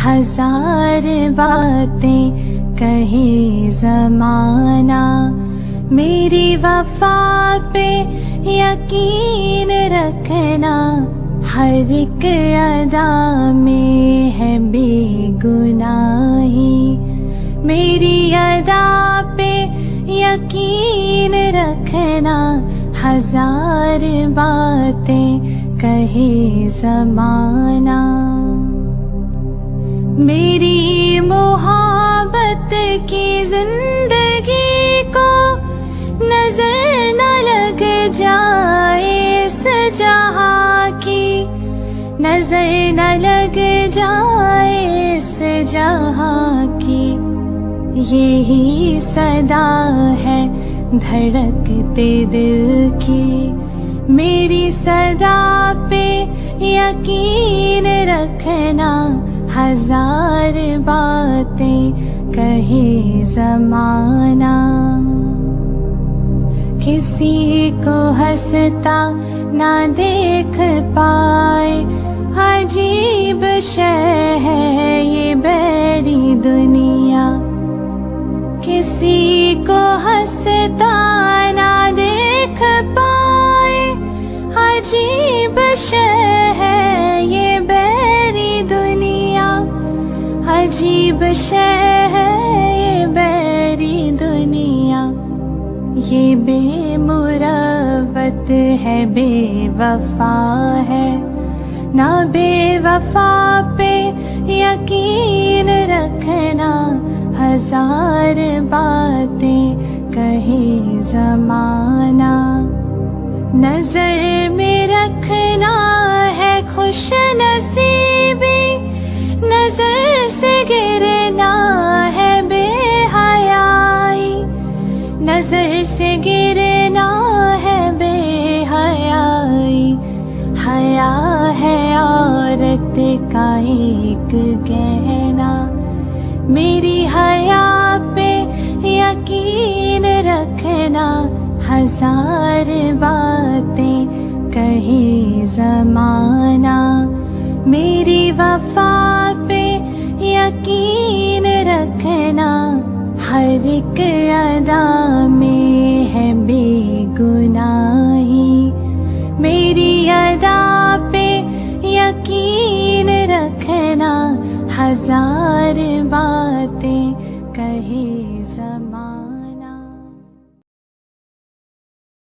हजार बातें कहे ज़माना, मेरी वफा पे यकीन रखना। हर एक अदा में है बेगुनाही, मेरी अदा पे यकीन रखना। हजार बातें कहे ज़माना, मेरी मोहब्बत की जिंदगी को नजर न लग जाए इस जहां की, नजर न लग जाए इस जहां की। यही सदा है धड़कते दिल की, मेरी सदा पे यकीन रखना। हजार बातें कहे ज़माना, किसी को हंसता ना देख पाए, अजीब शय है ये बैरी दुनिया। किसी को हंसता ना देख पाए, अजीब शय है ये बैरी दुनिया। अजीब शय है ये बैरी दुनिया, ये बेमुरवत है बेवफा है। ना बेवफा पे यकीन रखना, हजार बातें कहे ज़माना। नजर में रखना है खुश नसीबी, नजर से गिरना है बेहयाई। नजर से गिरना है बेहयाई, हया है औरत का एक गहना। मेरी हया पे यकीन रखना, हजार बातें कहे ज़माना। मेरी वफा पे यकीन रखना, हर एक अदा में है बेगुनाही। मेरी अदा पे यकीन रखना, हजार